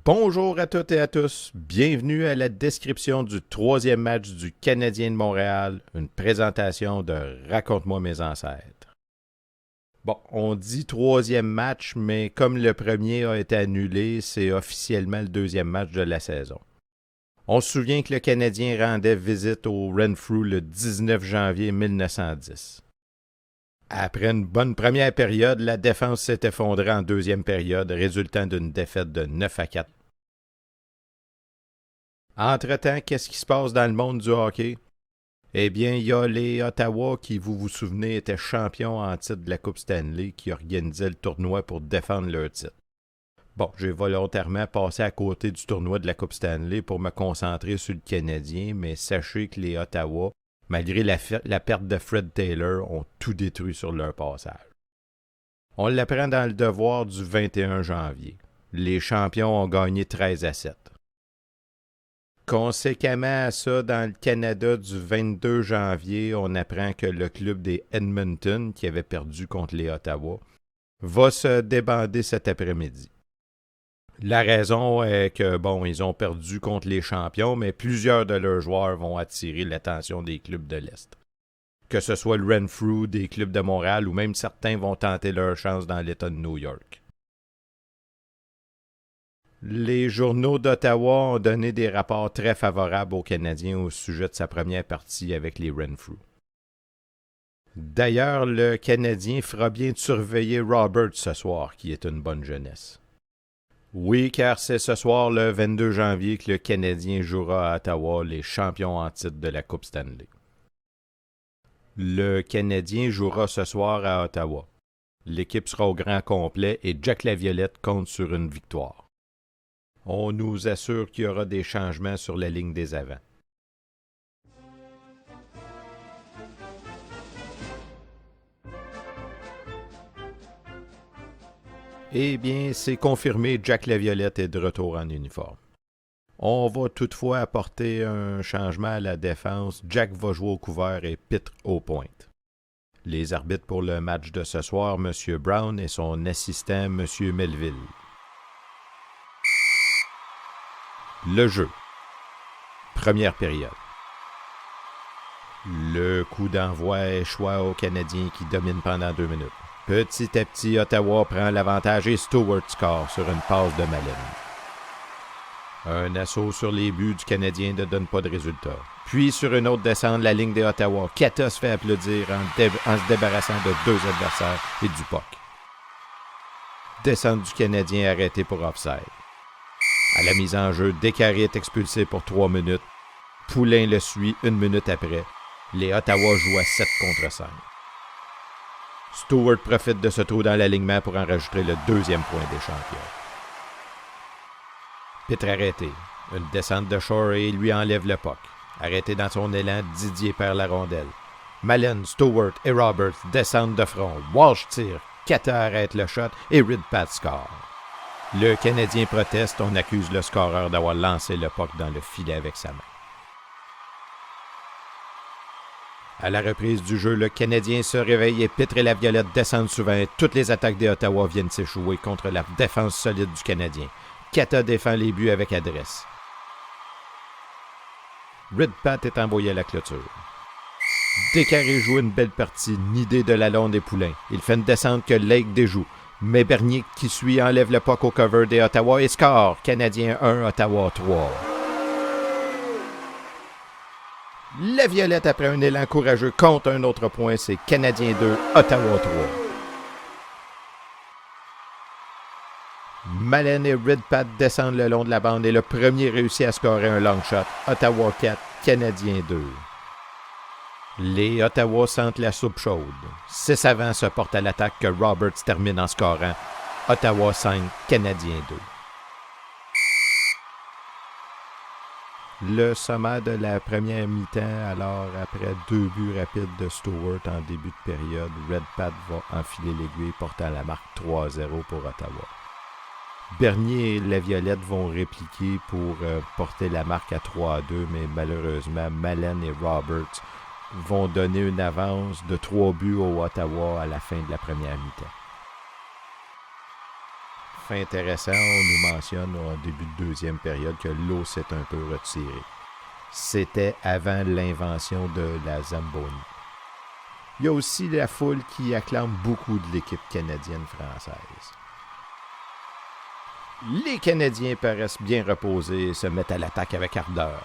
Bonjour à toutes et à tous, bienvenue à la description du troisième match du Canadien de Montréal, une présentation de Raconte-moi mes ancêtres. Bon, on dit troisième match, mais comme le premier a été annulé, c'est officiellement le deuxième match de la saison. On se souvient que le Canadien rendait visite au Renfrew le 19 janvier 1910. Après une bonne première période, la défense s'est effondrée en deuxième période, résultant d'une défaite de 9-4. Entre-temps, qu'est-ce qui se passe dans le monde du hockey? Eh bien, il y a les Ottawa qui, vous vous souvenez, étaient champions en titre de la Coupe Stanley qui organisaient le tournoi pour défendre leur titre. Bon, j'ai volontairement passé à côté du tournoi de la Coupe Stanley pour me concentrer sur le Canadien, mais sachez que les Ottawa, malgré la perte de Fred Taylor, ont tout détruit sur leur passage. On l'apprend dans le devoir du 21 janvier. Les champions ont gagné 13-7. Conséquemment à ça, dans le Canada du 22 janvier, on apprend que le club des Edmonton, qui avait perdu contre les Ottawa, va se débander cet après-midi. La raison est que, bon, ils ont perdu contre les champions, mais plusieurs de leurs joueurs vont attirer l'attention des clubs de l'Est. Que ce soit le Renfrew, des clubs de Montréal, ou même certains vont tenter leur chance dans l'État de New York. Les journaux d'Ottawa ont donné des rapports très favorables aux Canadiens au sujet de sa première partie avec les Renfrew. D'ailleurs, le Canadien fera bien de surveiller Robert ce soir, qui est une bonne jeunesse. Oui, car c'est ce soir, le 22 janvier, que le Canadien jouera à Ottawa les champions en titre de la Coupe Stanley. Le Canadien jouera ce soir à Ottawa. L'équipe sera au grand complet et Jack Laviolette compte sur une victoire. On nous assure qu'il y aura des changements sur la ligne des avants. Eh bien, c'est confirmé, Jack Laviolette est de retour en uniforme. On va toutefois apporter un changement à la défense. Jack va jouer au couvert et Pitre aux pointes. Les arbitres pour le match de ce soir, M. Brown et son assistant, M. Melville. Le jeu. Première période. Le coup d'envoi échoua aux Canadiens qui dominent pendant 2 minutes. Petit à petit, Ottawa prend l'avantage et Stewart score sur une passe de Malin. Un assaut sur les buts du Canadien ne donne pas de résultat. Puis, sur une autre descente, la ligne des Ottawa, Kata se fait applaudir en se débarrassant de 2 adversaires et du puck. Descente du Canadien arrêtée pour offside. À la mise en jeu, Descarrés est expulsé pour 3 minutes. Poulain le suit 1 minute après. Les Ottawa jouent à 7 contre 5. Stewart profite de ce trou dans l'alignement pour en rajouter le 2e point des champions. Pitre arrêté. Une descente de Shore et lui enlève le puck. Arrêté dans son élan, Didier perd la rondelle. Mallon, Stewart et Roberts descendent de front. Walsh tire. Kata arrête le shot et Ridpat score. Le Canadien proteste, on accuse le scoreur d'avoir lancé le puck dans le filet avec sa main. À la reprise du jeu, le Canadien se réveille et Pitre et Laviolette descendent souvent. Toutes les attaques des Ottawa viennent s'échouer contre la défense solide du Canadien. Kata défend les buts avec adresse. Ridpat est envoyé à la clôture. Descarrés joue une belle partie, nidé de Lalonde et Poulain. Il fait une descente que Lake déjoue. Mais Bernier, qui suit, enlève le puck au cover des Ottawa et score. Canadien 1, Ottawa 3. Laviolette, après un élan courageux, compte un autre point. C'est Canadien 2, Ottawa 3. Mallon et Ridpat descendent le long de la bande et le premier réussit à scorer un long shot. Ottawa 4, Canadien 2. Les Ottawa sentent la soupe chaude. 6 avant se portent à l'attaque que Roberts termine en scorant. Ottawa 5, Canadien 2. Le sommet de la première mi-temps, alors après 2 buts rapides de Stewart en début de période, Ridpat va enfiler l'aiguille portant la marque 3-0 pour Ottawa. Bernier et Laviolette vont répliquer pour porter la marque à 3-2, mais malheureusement, Mallon et Roberts vont donner une avance de 3 buts au Ottawa à la fin de la première mi-temps. intéressant, on nous mentionne au début de deuxième période que l'eau s'est un peu retirée. C'était avant l'invention de la Zamboni. Il y a aussi la foule qui acclame beaucoup de l'équipe canadienne-française. Les Canadiens paraissent bien reposés et se mettent à l'attaque avec ardeur.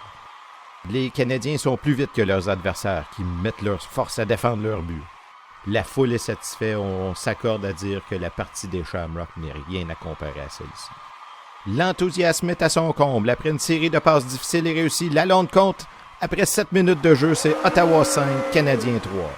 Les Canadiens sont plus vite que leurs adversaires qui mettent leur force à défendre leur but. La foule est satisfaite, on s'accorde à dire que la partie des Shamrocks n'est rien à comparer à celle-ci. L'enthousiasme est à son comble. Après une série de passes difficiles et réussies, Lalonde compte. Après 7 minutes de jeu, c'est Ottawa 5, Canadiens 3.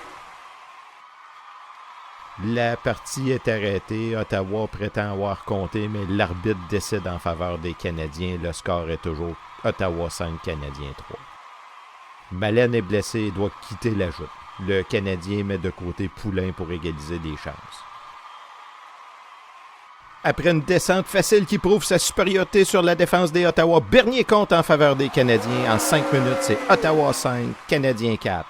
La partie est arrêtée. Ottawa prétend avoir compté, mais l'arbitre décide en faveur des Canadiens. Le score est toujours Ottawa 5, Canadiens 3. Mallette est blessé et doit quitter la joute. Le Canadien met de côté Poulain pour égaliser des chances. Après une descente facile qui prouve sa supériorité sur la défense des Ottawa, Bernier compte en faveur des Canadiens. En 5 minutes, c'est Ottawa 5, Canadiens 4.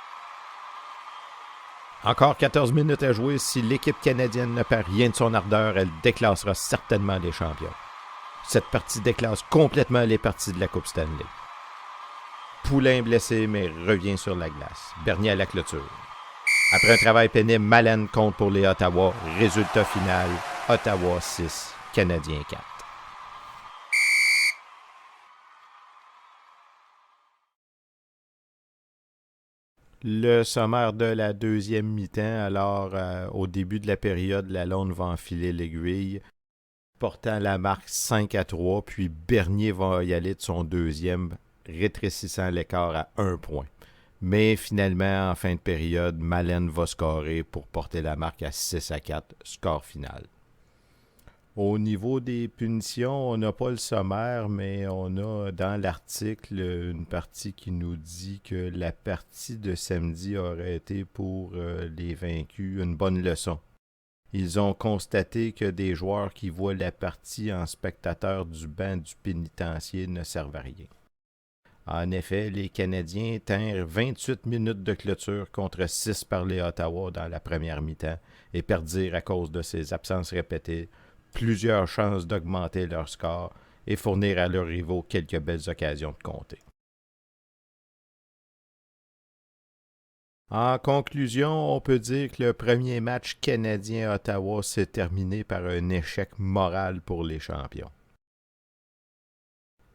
Encore 14 minutes à jouer. Si l'équipe canadienne ne perd rien de son ardeur, elle déclassera certainement les champions. Cette partie déclasse complètement les parties de la Coupe Stanley. Poulain blessé, mais revient sur la glace. Bernier à la clôture. Après un travail pénible, Mallette compte pour les Ottawa. Résultat final, Ottawa 6, Canadiens 4. Le sommaire de la deuxième mi-temps, alors au début de la période, Lalonde va enfiler l'aiguille, portant la marque 5-3, puis Bernier va y aller de son deuxième, rétrécissant l'écart à 1 point. Mais finalement, en fin de période, Mallette va scorer pour porter la marque à 6-4, score final. Au niveau des punitions, on n'a pas le sommaire, mais on a dans l'article une partie qui nous dit que la partie de samedi aurait été pour les vaincus une bonne leçon. Ils ont constaté que des joueurs qui voient la partie en spectateur du banc du pénitencier ne servent à rien. En effet, les Canadiens tinrent 28 minutes de clôture contre 6 par les Ottawa dans la première mi-temps et perdirent à cause de ces absences répétées plusieurs chances d'augmenter leur score et fournir à leurs rivaux quelques belles occasions de compter. En conclusion, on peut dire que le premier match canadien-Ottawa s'est terminé par un échec moral pour les champions.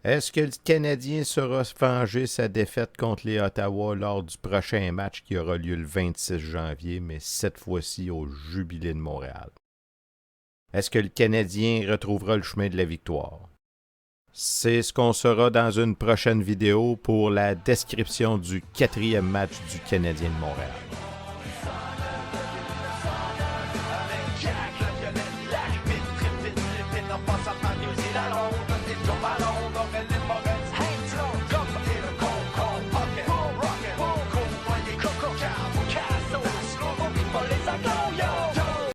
Est-ce que le Canadien saura venger sa défaite contre les Ottawa lors du prochain match qui aura lieu le 26 janvier, mais cette fois-ci au Jubilé de Montréal? Est-ce que le Canadien retrouvera le chemin de la victoire? C'est ce qu'on saura dans une prochaine vidéo pour la description du 4e match du Canadien de Montréal. Avec Jack, le violet, la vite, très vite, on passe à